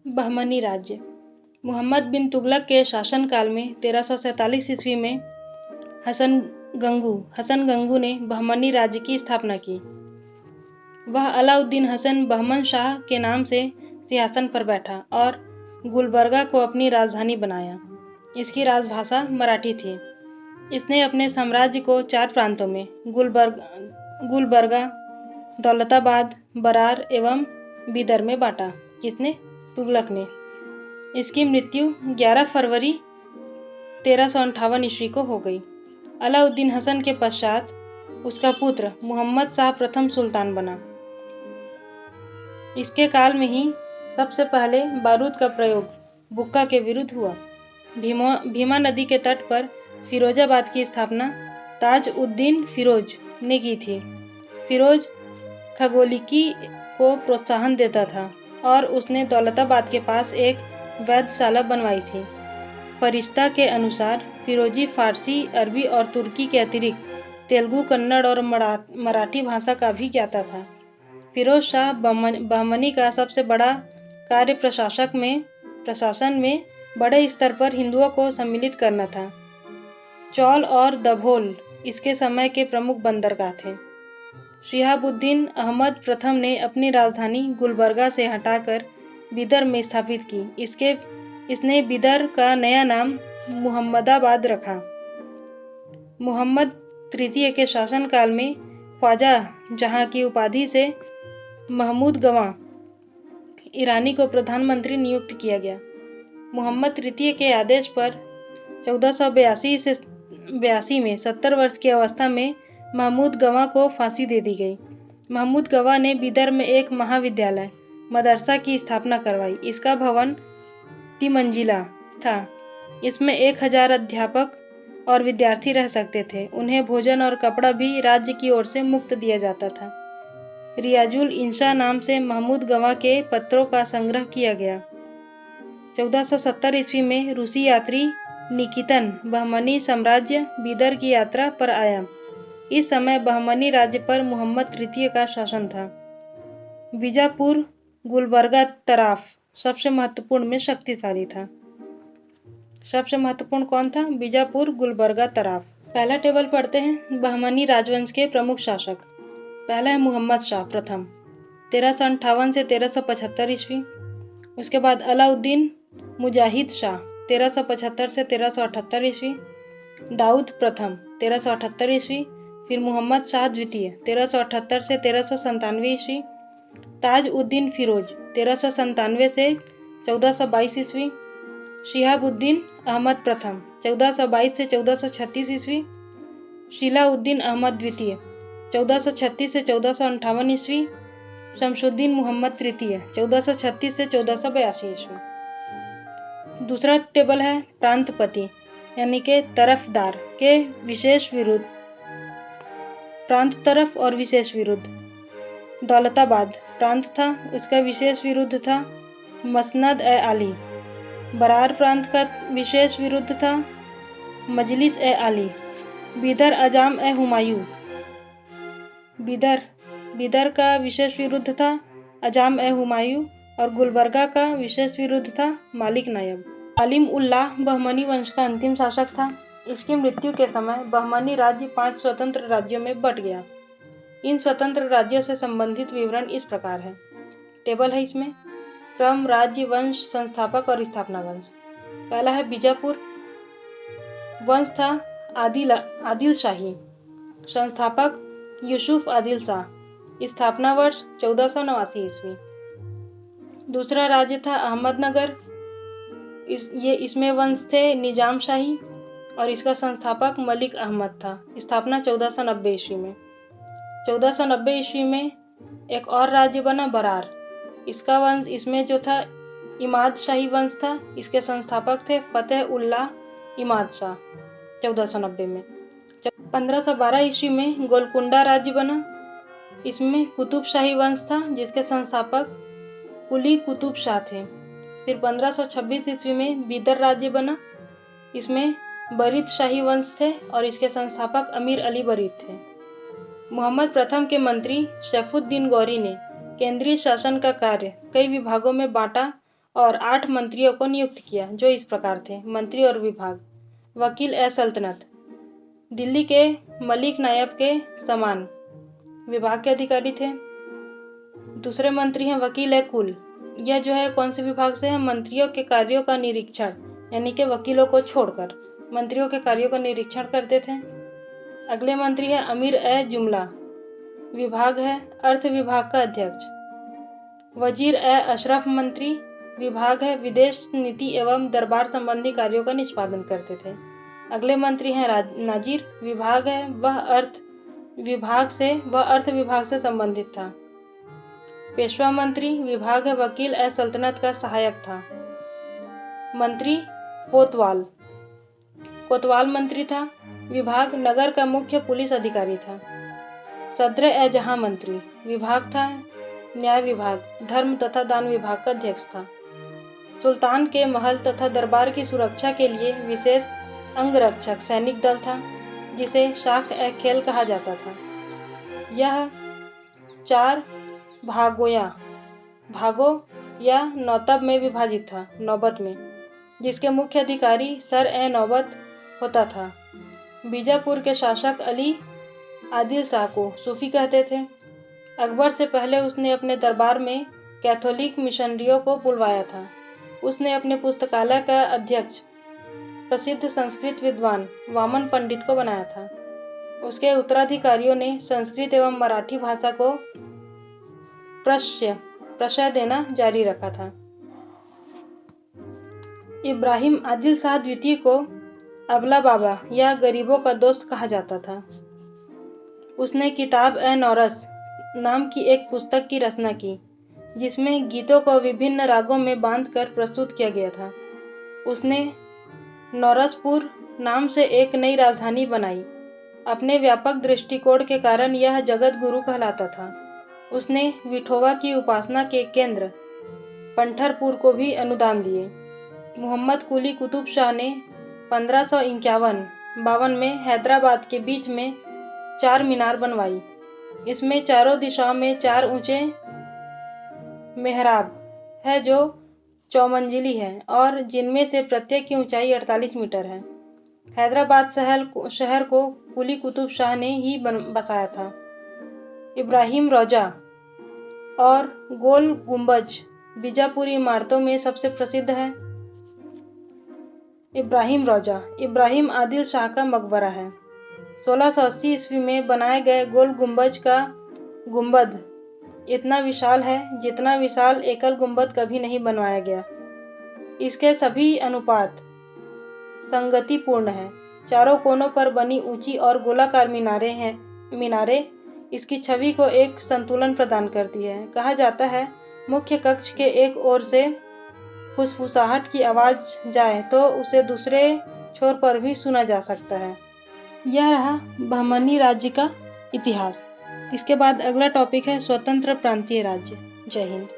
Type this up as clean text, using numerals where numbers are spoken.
बहमनी राज्य। मोहम्मद बिन तुगलक के शासनकाल में 1347 ईस्वी में हसन गंगू ने बहमनी राज्य की स्थापना की। वह अलाउद्दीन हसन बहमन शाह के नाम से सिंहासन पर बैठा और गुलबर्गा को अपनी राजधानी बनाया। इसकी राजभाषा मराठी थी। इसने अपने साम्राज्य को 4 प्रांतों में गुलबर्गा, दौलताबाद, बरार एवं बीदर में बांटा। किसने? तुगलक ने। इसकी मृत्यु 11 फरवरी 1358 ईस्वी को हो गई। अलाउद्दीन हसन के पश्चात उसका पुत्र मुहम्मद शाह प्रथम सुल्तान बना। इसके काल में ही सबसे पहले बारूद का प्रयोग बुक्का के विरुद्ध हुआ। भीमा नदी के तट पर फिरोजाबाद की स्थापना ताज उद्दीन फिरोज ने की थी। फिरोज खगोलिकी को प्रोत्साहन देता था और उसने दौलताबाद के पास एक वैधशाला बनवाई थी। फरिश्ता के अनुसार फिरोजी फारसी, अरबी और तुर्की के अतिरिक्त तेलुगु, कन्नड़ और मराठी भाषा का भी ज्ञाता था। फिरोज शाह बहमनी का सबसे बड़ा कार्य प्रशासन में बड़े स्तर पर हिंदुओं को सम्मिलित करना था। चौल और दभोल इसके समय के प्रमुख बंदरगाह थे। शिहाबुद्दीन अहमद प्रथम ने अपनी राजधानी गुलबर्गा से हटाकर बीदर में स्थापित की। इसने बीदर का नया नाम मुहम्मदाबाद रखा। मुहम्मद तृतीय के शासनकाल में ख्वाजा जहां की उपाधि से महमूद गवाह ईरानी को प्रधानमंत्री नियुक्त किया गया। मुहम्मद तृतीय के आदेश पर 1482 में 70 वर्ष की अवस्था में महमूद गवाह को फांसी दे दी गई। महमूद गवाह ने बीदर में एक महाविद्यालय मदरसा की स्थापना करवाई। इसका भवन 3 मंजिला था। इसमें 1000 अध्यापक और विद्यार्थी रह सकते थे। उन्हें भोजन और कपड़ा भी राज्य की ओर से मुफ्त दिया जाता था। रियाजुल इंशा नाम से महमूद गवाह के पत्रों का संग्रह किया गया। 1470 ईस्वी में रूसी यात्री निकितन बहमनी साम्राज्य बीदर की यात्रा पर आया। इस समय बहमनी राज्य पर मुहम्मद तृतीय का शासन था। बीजापुर गुलबर्गा तराफ सबसे महत्वपूर्ण में शक्तिशाली था। सबसे महत्वपूर्ण कौन था? बीजापुर गुलबर्गा तराफ। पहला टेबल पढ़ते हैं। बहमनी राजवंश के प्रमुख शासक। पहला है मुहम्मद शाह प्रथम 1358 से 1375 ईस्वी। उसके बाद अलाउद्दीन मुजाहिद शाह 1375 से 1378 ईस्वी। दाऊद प्रथम 1378 ईस्वी। फिर मुहम्मद शाह द्वितीय 1378 से 1397 ईस्वी। ताज उद्दीन फिरोज 1397 से 1422 ईस्वी। शिहाबुद्दीन अहमद प्रथम 1422 से 1436 ईस्वी। शिलाउद्दीन अहमद द्वितीय 1436 से 1458 ईस्वी। शमशुद्दीन मुहम्मद तृतीय 1436 से 1482 ईस्वी। दूसरा टेबल है प्रांतपति यानी के तरफदार के विशेष विरुद्ध। प्रांत तरफ और विशेष विरुद्ध। दौलताबाद प्रांत था, उसका विशेष विरुद्ध था मसनद ए आली। बरार प्रांत का विशेष विरुद्ध था मजलिस ए आली। बीदर अजाम ए हुमायूं। बीदर का विशेष विरुद्ध था अजाम ए हुमायूं और गुलबर्गा का विशेष विरुद्ध था मालिक नायब। आलिम उल्लाह बहमनी वंश का अंतिम शासक था। इसकी मृत्यु के समय बहमनी राज्य 5 स्वतंत्र राज्यों में बंट गया। इन स्वतंत्र राज्यों से संबंधित विवरण इस प्रकार है। टेबल है इसमें। क्रम, राज्य, वंश, संस्थापक और स्थापना वंश। पहला है बीजापुर। वंश था आदिल शाही। संस्थापक यूसुफ आदिल शाह। स्थापना वर्ष 1489 ईस्वी। दूसरा राज्य था अहमदनगर। इसमें वंश थे निजाम शाही और इसका संस्थापक मलिक अहमद था। स्थापना 1490 ईस्वी में। 1490 ईस्वी में एक और राज्य बना बरार। इसका वंश इसमें जो था इमाद शाही वंश था। इसके संस्थापक थे फतेह उल्लाह इमाद शाह 1490 में। 1512 ईस्वी में गोलकुंडा राज्य बना। इसमें कुतुब शाही वंश था जिसके संस्थापक कुली कुतुब शाह थे। फिर 1526 ईस्वी में बीदर राज्य बना। इसमें बरीद शाही वंश थे और इसके संस्थापक अमीर अली बरीद थे। मुहम्मद प्रथम के मंत्री शैफुद्दीन गौरी ने केंद्रीय शासन का कार्य कई विभागों में बांटा और 8 मंत्रियों को नियुक्त किया, जो इस प्रकार थे। मंत्री और विभाग। वकील ए सल्तनत, दिल्ली के मलिक नायब के समान विभाग के अधिकारी थे। दूसरे मंत्री हैं वकील ए कुल, यह जो है कौन से विभाग से है? मंत्रियों के कार्यों का निरीक्षण, यानी कि वकीलों को छोड़कर मंत्रियों के कार्यों का निरीक्षण करते थे। अगले मंत्री है अमीर ए जुमला, विभाग है अर्थ विभाग का अध्यक्ष। वजीर ए अशरफ, मंत्री, विभाग है विदेश नीति एवं दरबार संबंधी कार्यों का निष्पादन करते थे। अगले मंत्री हैं नाजिर, विभाग है वह अर्थ विभाग से संबंधित था। पेशवा मंत्री, विभाग है वकील ए सल्तनत का सहायक था। मंत्री कोतवाल मंत्री था, विभाग नगर का मुख्य पुलिस अधिकारी था। सदर ए जहां मंत्री, विभाग था न्याय विभाग, धर्म तथा दान विभाग का अध्यक्ष था। सुल्तान के महल तथा दरबार की सुरक्षा के लिए विशेष अंगरक्षक सैनिक दल था, जिसे शाख ए खेल कहा जाता था। यह 4 भागों या नौतब में विभाजित था, नौबत में, जिसके मुख्य अधिकारी सर ए नौबत होता था। बीजापुर के शासक अली आदिल शाह को सूफी कहते थे। अकबर से पहले उसने अपने दरबार में कैथोलिक मिशनरियों को बुलवाया था। उसने अपने पुस्तकालय का अध्यक्ष प्रसिद्ध संस्कृत विद्वान वामन पंडित को बनाया था। उसके उत्तराधिकारियों ने संस्कृत एवं मराठी भाषा को प्रश्रय देना जारी रखा था। इब्राहिम आदिल शाह द्वितीय को अबला बाबा या गरीबों का दोस्त कहा जाता था। उसने किताब ए नौरस नाम की एक पुस्तक की रचना की, जिसमें गीतों को विभिन्न रागों में बांधकर प्रस्तुत किया गया था। उसने नौरसपुर नाम से एक नई राजधानी बनाई। अपने व्यापक दृष्टिकोण के कारण यह जगत गुरु कहलाता था। उसने विठोबा की उपासना के केंद्र पंढरपुर को भी अनुदान दिए। मोहम्मद कुली कुतुब शाह ने 1551-52 में हैदराबाद के बीच में 4 मीनार बनवाई। इसमें चारों दिशाओं में 4 ऊंचे मेहराब है, जो 4 मंजिली है और जिनमें से प्रत्येक की ऊंचाई 48 मीटर है। हैदराबाद शहर को कुली कुतुब शाह ने ही बसाया था। इब्राहिम रौजा और गोल गुंबज बीजापुरी इमारतों में सबसे प्रसिद्ध है। इब्राहिम रौजा इब्राहिम आदिल शाह का मकबरा है। 1680 ईस्वी में बनाए गए गोल गुंबज का गुंबद इतना विशाल है जितना विशाल एकल गुंबद कभी नहीं बनवाया गया। इसके सभी अनुपात संगतिपूर्ण हैं। चारों कोनों पर बनी ऊंची और गोलाकार मीनारें इसकी छवि को एक संतुलन प्रदान करती है। कहा जाता है मुख्य कक्ष के एक ओर से फुसफुसाहट की आवाज जाए तो उसे दूसरे छोर पर भी सुना जा सकता है। यह रहा बहमनी राज्य का इतिहास। इसके बाद अगला टॉपिक है स्वतंत्र प्रांतीय राज्य। जय हिंद।